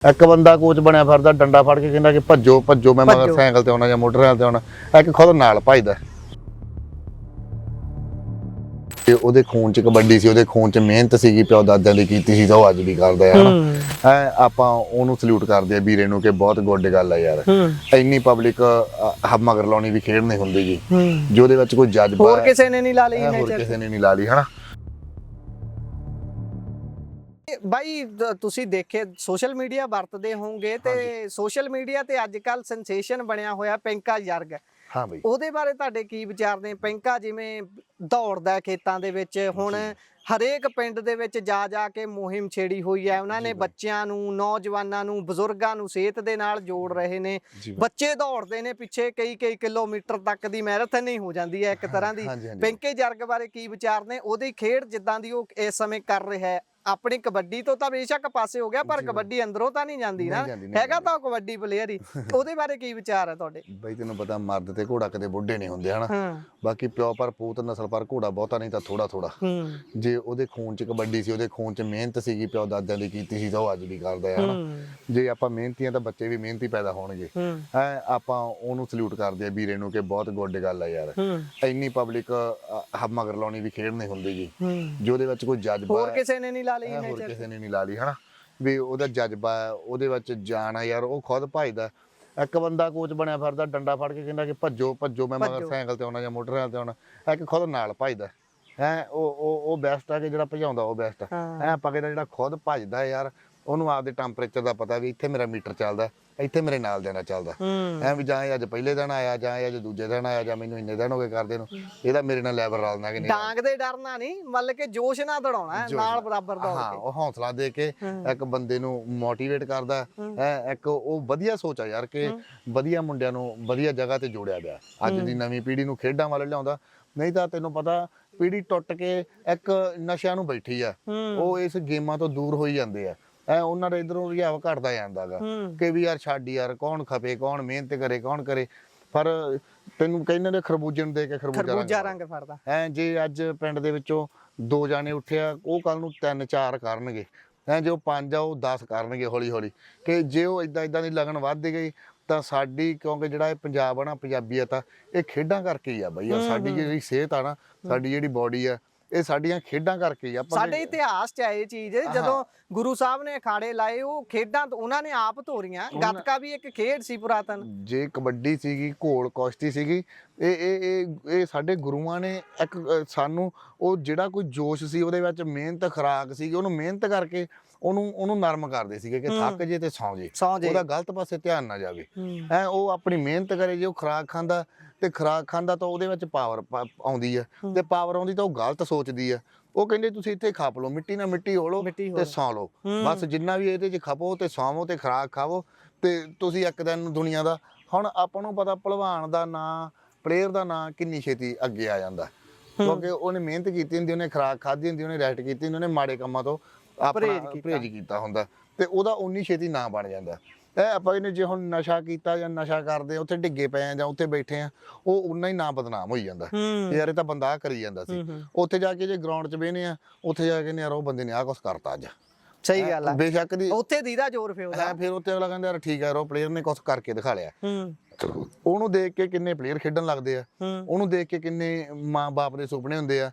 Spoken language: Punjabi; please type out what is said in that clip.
ਇੱਕ ਬੰਦਾ ਕੋਚ ਬਣਿਆ ਫਿਰਦਾ ਡੰਡਾ ਫੜ ਕੇ ਕਹਿੰਦਾ ਕਿ ਭੱਜੋ ਭੱਜੋ ਮੈਂ ਮਗਰ ਸਾਈਕਲ ਤੇ ਆਉਣਾ ਜਾਂ ਮੋਟਰਸਾਈਕਲ ਤੇ ਆਉਣਾ। ਇੱਕ ਖੁਦ ਨਾਲ ਭੱਜਦਾ ਤੇ ਉਹਦੇ ਖੂਨ ਚ ਕਬੱਡੀ ਸੀ, ਉਹਦੇ ਖੂਨ ਚ ਮਿਹਨਤ ਸੀਗੀ, ਪਿਓ ਦਾਦਿਆਂ ਦੀ ਕੀਤੀ ਸੀ ਤਾਂ ਉਹ ਅੱਜ ਵੀ ਕਰਦਾ ਹੈ ਹਨਾ। ਆਪਾਂ ਉਹਨੂੰ ਸਲੂਟ ਕਰਦੇ ਆ ਵੀਰੇ ਨੂੰ ਕਿ ਬਹੁਤ ਗੁੱਡ ਗੱਲ ਆ ਯਾਰ। ਇੰਨੀ ਪਬਲਿਕ ਮਗਰ ਲਾਉਣੀ ਵੀ ਖੇਡ ਨਹੀਂ ਹੁੰਦੀ ਜੀ, ਜੋ ਉਹਦੇ ਵਿੱਚ ਕੋਈ ਜਜ਼ਬਾ ਹੋਰ ਕਿਸੇ ਨੇ ਨਹੀਂ ਲਾ ਲਈ, ਹੋਰ ਕਿਸੇ ਨੇ ਨਹੀਂ ਲਾ ਲਈ ਹਨਾ। ਬਾਈ ਤੁਸੀਂ ਦੇਖੇ ਸੋਸ਼ਲ ਮੀਡੀਆ ਵਰਤਦੇ ਹੋਵੋਗੇ ਤੇ ਸੋਸ਼ਲ ਮੀਡੀਆ ਤੇ ਅੱਜ ਕੱਲ ਸੈਂਸੇਸ਼ਨ ਬਣਿਆ ਹੋਇਆ ਪਿੰਕਾ ਯਰਗ। ਹਾਂ ਬਈ, ਉਹਦੇ ਬਾਰੇ ਤੁਹਾਡੇ ਕੀ ਵਿਚਾਰ ਨੇ? ਪਿੰਕਾ ਜਿਵੇਂ ਦੌੜਦਾ ਖੇਤਾਂ ਦੇ ਵਿੱਚ, ਹੁਣ ਹਰੇਕ ਪਿੰਡ ਦੇ ਵਿੱਚ ਜਾ ਜਾ ਕੇ ਮੁਹਿੰਮ ਛੇੜੀ ਹੋਈ ਹੈ। ਉਹਨਾਂ ਨੇ ਬੱਚਿਆਂ ਨੂੰ, ਨੌਜਵਾਨਾਂ ਨੂੰ, ਬਜ਼ੁਰਗਾਂ ਨੂੰ ਸਿਹਤ ਦੇ ਨਾਲ ਜੋੜ ਰਹੇ ਨੇ। ਬੱਚੇ ਦੌੜਦੇ ਨੇ ਪਿੱਛੇ ਕਈ ਕਿਲੋਮੀਟਰ ਤੱਕ ਦੀ ਮੈਰਾਥਨ ਹੀ ਹੋ ਜਾਂਦੀ ਹੈ ਇੱਕ ਤਰ੍ਹਾਂ ਦੀ। ਪਿੰਕੇ ਯਰਗ ਬਾਰੇ ਕੀ ਵਿਚਾਰ ਨੇ? ਉਹਦੀ ਖੇਡ ਜਿੱਦਾਂ ਦੀ ਉਹ ਇਸ ਸਮੇਂ ਕਰ ਰਿਹਾ ਹੈ, ਆਪਣੀ ਕਬੱਡੀ ਤੋਂ ਤਾਂ ਬੇਸ਼ੱਕ ਪਾਸੇ ਹੋ ਗਿਆ ਪਰ ਕਬੱਡੀ ਅੰਦਰੋਂ ਤਾਂ ਨਹੀਂ ਜਾਂਦੀ ਨਾ, ਹੈਗਾ ਤਾਂ ਉਹ ਕਬੱਡੀ ਪਲੇਅਰ ਹੀ। ਉਹਦੇ ਬਾਰੇ ਕੀ ਵਿਚਾਰ ਹੈ ਤੁਹਾਡੇ? ਬਈ ਤੈਨੂੰ ਪਤਾ ਮਰਦ ਤੇ ਘੋੜਾ ਕਦੇ ਬੁੱਢੇ ਨਹੀਂ ਹੁੰਦੇ ਹਨਾ। ਬਾਕੀ ਪਿਓ ਪਰ ਪੂਤ ਨਸਲ ਪਰ ਘੋੜਾ ਬਹੁਤਾ ਨਹੀਂ ਤਾਂ ਥੋੜਾ ਥੋੜਾ। ਜੇ ਉਹਦੇ ਖੂਨ ਚ ਕਬੱਡੀ ਸੀ, ਉਹਦੇ ਖੂਨ ਚ ਮਿਹਨਤ ਸੀਗੀ, ਪਿਓ ਦਾਦਿਆਂ ਦੀ ਕੀਤੀ ਸੀ ਤਾਂ ਉਹ ਅੱਜ ਵੀ ਕਰਦਾ ਹੈ ਹਨਾ। ਜੇ ਆਪਾਂ ਮਿਹਨਤੀਆਂ ਤਾਂ ਬੱਚੇ ਵੀ ਮਿਹਨਤੀ ਪੈਦਾ ਹੋਣਗੇ। ਆਪਾਂ ਉਹਨੂੰ ਸਲੂਟ ਕਰਦੇ ਆ ਵੀਰੇ ਨੂੰ ਕਿ ਬਹੁਤ ਗੁੱਡ ਗੱਲ ਆ ਯਾਰ। ਇੰਨੀ ਪਬਲਿਕ ਮਗਰ ਲਾਉਣੀ ਵੀ ਖੇਡ ਨਹੀਂ ਹੁੰਦੀ ਜੀ, ਜੋ ਉਹਦੇ ਵਿੱਚ ਕੋਈ ਜਜ਼ਬਾ ਹੋਰ ਕਿਸੇ ਨੇ ਨਹੀਂ ਲਾ ਲਈ, ਹੋਰ ਕਿਸੇ ਨੇ ਨਹੀਂ ਲਾ ਲਈ ਹਨਾ। ਵੀ ਉਹਦਾ ਜਜ਼ਬਾ ਉਹਦੇ ਵਿੱਚ ਜਾਨ ਆ ਯਾਰ, ਉਹ ਖੁਦ ਭੱਜਦਾ। ਇੱਕ ਬੰਦਾ ਕੋਚ ਬਣਿਆ ਫਿਰਦਾ ਡੰਡਾ ਫੜ ਕੇ ਕਹਿੰਦਾ ਕਿ ਭੱਜੋ ਭੱਜੋ ਮੈਂ ਮਗਰ ਸਾਈਕਲ ਤੇ ਆਉਣਾ ਜਾਂ ਮੋਟਰਸਾਈਕਲ ਤੇ ਆਉਣਾ। ਇੱਕ ਖੁਦ ਨਾਲ ਭੱਜਦਾ ਉਹ ਬੈਸਟ ਆ ਕਿ ਜਿਹੜਾ ਭਜਾਉਂਦਾ ਉਹ ਬੈਸਟ ਆ। ਆਪਾਂ ਕਹਿੰਦਾ ਜਿਹੜਾ ਖੁਦ ਭੱਜਦਾ ਯਾਰ, ਉਹਨੂੰ ਆਪਦੇ ਟੈਂਪਰੇਚਰ ਦਾ ਪਤਾ ਵੀ ਇੱਥੇ ਮੇਰਾ ਮੀਟਰ ਚੱਲਦਾ, ਇੱਥੇ ਮੇਰੇ ਨਾਲ ਦੇਣਾ ਚੱਲਦਾ। ਵੀ ਜਾਂ ਅੱਜ ਪਹਿਲੇ ਦਿਨ ਆਇਆ, ਜਾਂ ਅੱਜ ਦੂਜੇ ਦਿਨ ਆਇਆ, ਜਾਂ ਮੈਨੂੰ ਇੰਨੇ ਦਿਨ ਹੋ ਗਏ ਕਰਦੇ ਨੂੰ, ਇਹਦਾ ਮੇਰੇ ਨਾਲ ਲੈਵਲ ਰਲਣਾ ਕਿ ਨਹੀਂ। ਡਾਂਗ ਦੇ ਡਰਨਾ ਨਹੀਂ, ਮਤਲਬ ਕਿ ਜੋਸ਼ ਨਾਲ ਦੜਾਉਣਾ ਨਾਲ ਬਰਾਬਰ ਦੌੜ ਕੇ। ਉਹ ਹੌਸਲਾ ਦੇ ਕੇ ਇੱਕ ਬੰਦੇ ਨੂੰ ਮੋਟੀਵੇਟ ਕਰਦਾ ਹੈ। ਇੱਕ ਉਹ ਵਧੀਆ ਸੋਚ ਆ ਯਾਰ ਕਿ ਵਧੀਆ ਮੁੰਡਿਆਂ ਨੂੰ ਵਧੀਆ ਜਗ੍ਹਾ ਤੇ ਜੋੜਿਆ ਗਿਆ। ਅੱਜ ਦੀ ਨਵੀਂ ਪੀੜ੍ਹੀ ਨੂੰ ਖੇਡਾਂ ਵੱਲ ਲਿਆਉਂਦਾ, ਨਹੀਂ ਤਾਂ ਤੈਨੂੰ ਪਤਾ ਪੀੜ੍ਹੀ ਟੁੱਟ ਕੇ ਇੱਕ ਨਸ਼ਿਆਂ ਨੂੰ ਬੈਠੀ ਆ। ਉਹ ਇਸ ਗੇਮਾਂ ਤੋਂ ਦੂਰ ਹੋਈ ਜਾਂਦੇ ਆ। ਉਹਨਾਂ ਦਾ ਇਧਰੋਂ ਰੁਝਾਵ ਘਟਦਾ ਜਾਂਦਾ ਗਾ ਕਿ ਵੀ ਯਾਰ ਛੱਡ ਯਾਰ, ਕੌਣ ਖਪੇ, ਕੌਣ ਮਿਹਨਤ ਕਰੇ, ਕੌਣ ਕਰੇ। ਪਰ ਤੈਨੂੰ ਕਹਿੰਦੇ ਨੇ ਖਰਬੂਜੇ ਨੂੰ ਦੇ ਕੇ ਖਰਬੂਜਾ ਰੰਗ ਫੜਦਾ। ਜੇ ਅੱਜ ਪਿੰਡ ਦੇ ਵਿੱਚੋਂ 2 ਜਾਣੇ ਉੱਠਿਆ, ਉਹ ਕੱਲ ਨੂੰ 3-4 ਕਰਨਗੇ। ਜੇ ਉਹ 5 ਆ ਉਹ 10 ਕਰਨਗੇ ਹੌਲੀ ਹੌਲੀ। ਕਿ ਜੇ ਉਹ ਇਦਾਂ ਦੀ ਲਗਨ ਵੱਧਦੀ ਗਈ ਤਾਂ ਸਾਡੀ, ਕਿਉਂਕਿ ਜਿਹੜਾ ਇਹ ਪੰਜਾਬ ਆ ਨਾ, ਪੰਜਾਬੀਅਤ ਆ, ਇਹ ਖੇਡਾਂ ਕਰਕੇ ਹੀ ਆ ਬਈ। ਸਾਡੀ ਜਿਹੜੀ ਸਿਹਤ ਆ ਨਾ, ਸਾਡੀ ਜਿਹੜੀ ਬੋਡੀ ਆ, ਇਹ ਸਾਡੀਆਂ ਖੇਡਾਂ ਕਰਕੇ ਹੀ ਆ। ਸਾਡੇ ਇਤਿਹਾਸ ਚ ਇਹ ਚੀਜ਼ ਜਦੋਂ ਗੁਰੂ ਸਾਹਿਬ ਨੇ ਅਖਾੜੇ ਲਾਏ, ਉਹ ਖੇਡਾਂ ਉਹਨਾਂ ਨੇ ਆਪ ਤੋਰੀਆਂ। ਗੱਤਕਾ ਵੀ ਇੱਕ ਖੇਡ ਸੀ ਪੁਰਾਤਨ। ਜੇ ਕਬੱਡੀ ਸੀਗੀ, ਘੋੜ ਕੁਸ਼ਤੀ ਸੀਗੀ, ਇਹ ਸਾਡੇ ਗੁਰੂਆਂ ਨੇ ਇੱਕ ਸਾਨੂੰ ਉਹ ਜਿਹੜਾ ਕੋਈ ਜੋਸ਼ ਸੀ ਉਹਦੇ ਵਿੱਚ, ਮਿਹਨਤ ਖੁਰਾਕ ਸੀਗੀ, ਉਹਨੂੰ ਮਿਹਨਤ ਕਰਕੇ ਉਹਨੂੰ ਨਰਮ ਕਰਦੇ ਸੀਗੇ ਕਿ ਥੱਕ ਜੇ ਤੇ ਸੌਂ ਜੇ, ਉਹਦਾ ਗਲਤ ਪਾਸੇ ਧਿਆਨ ਨਾ ਜਾਵੇ। ਉਹ ਆਪਣੀ ਮਿਹਨਤ ਕਰੇ। ਜੇ ਉਹ ਖੁਰਾਕ ਖਾਂਦਾ ਤਾਂ ਉਹਦੇ ਵਿੱਚ ਪਾਵਰ ਆਉਂਦੀ ਆ, ਤੇ ਪਾਵਰ ਆਉਂਦੀ ਤਾਂ ਉਹ ਗਲਤ ਸੋਚਦੀ ਆ। ਉਹ ਕਹਿੰਦੇ ਤੁਸੀਂ ਇੱਥੇ ਖਪ ਲਓ, ਮਿੱਟੀ ਨਾਲ ਮਿੱਟੀ ਹੋ ਲਓ ਤੇ ਸੌਂ ਲਓ, ਬਸ ਜਿੰਨਾ ਵੀ ਇਹਦੇ 'ਚ ਖਪੋ ਤੇ ਸੌਵੋ ਤੇ ਖੁਰਾਕ ਖਾਵੋ ਤੇ ਤੁਸੀਂ ਇੱਕ ਦਿਨ ਦੁਨੀਆ ਦਾ। ਹੁਣ ਆਪਾਂ ਨੂੰ ਪਤਾ ਭਲਵਾਨ ਦਾ ਨਾਂ, ਪਲੇਅਰ ਦਾ ਨਾਂ ਕਿੰਨੀ ਛੇਤੀ ਅੱਗੇ ਆ ਜਾਂਦਾ, ਕਿਉਂਕਿ ਉਹਨੇ ਮਿਹਨਤ ਕੀਤੀ ਹੁੰਦੀ, ਉਹਨੇ ਖੁਰਾਕ ਖਾਧੀ ਹੁੰਦੀ, ਉਹਨੇ ਰੈਸਟ ਕੀਤੀ ਹੁੰਦੀ, ਉਹਨੇ ਮਾੜੇ ਕੰਮਾਂ ਤੋਂ ਪਰਹੇਜ਼ ਕੀਤਾ ਹੁੰਦਾ, ਤੇ ਉਹਦਾ ਉਨੀ ਛੇਤੀ ਨਾਂ ਬਣ ਜਾਂਦਾ। ਆਪਾਂ ਇਹਨੇ ਜੇ ਹੁਣ ਨਸ਼ਾ ਕੀਤਾ ਜਾਂ ਨਸ਼ਾ ਕਰਦੇ ਉੱਥੇ ਡਿੱਗੇ ਪਏ ਆ ਜਾਂ ਉੱਥੇ ਬੈਠੇ ਆ, ਉਹ ਉਨਾ ਹੀ ਨਾਂ ਬਦਨਾਮ ਹੋਈ ਜਾਂਦਾ ਯਾਰ। ਇਹ ਤਾਂ ਬੰਦਾ ਕਰੀ ਜਾਂਦਾ ਸੀ। ਉੱਥੇ ਜਾ ਕੇ ਜੇ ਗਰਾਊਂਡ 'ਚ ਬਹਿਨੇ ਆ, ਉੱਥੇ ਜਾ ਕੇ ਯਾਰ ਉਹ ਬੰਦੇ ਨੇ ਆਹ ਕੁਛ ਕਰਤਾ ਅੱਜ। ਸਹੀ ਗੱਲ ਆ, ਬੇਸ਼ੱਕ ਦੀ ਉੱਥੇ ਦੀਦਾ ਜ਼ੋਰ ਫਿਰਦਾ। ਫਿਰ ਉੱਥੇ ਅਗਲਾ ਕਹਿੰਦਾ ਯਾਰ ਠੀਕ ਹੈ, ਉਹ ਪਲੇਅਰ ਨੇ ਕੁਛ ਕਰਕੇ ਦਿਖਾ ਲਿਆ। ਉਹਨੂੰ ਦੇਖ ਕੇ ਕਿੰਨੇ ਪਲੇਅਰ ਖੇਡਣ ਲੱਗਦੇ ਆ, ਉਹਨੂੰ ਦੇਖ ਕੇ ਕਿੰਨੇ ਮਾਂ ਬਾਪ ਦੇ ਸੁਪਨੇ ਹੁੰਦੇ ਆ।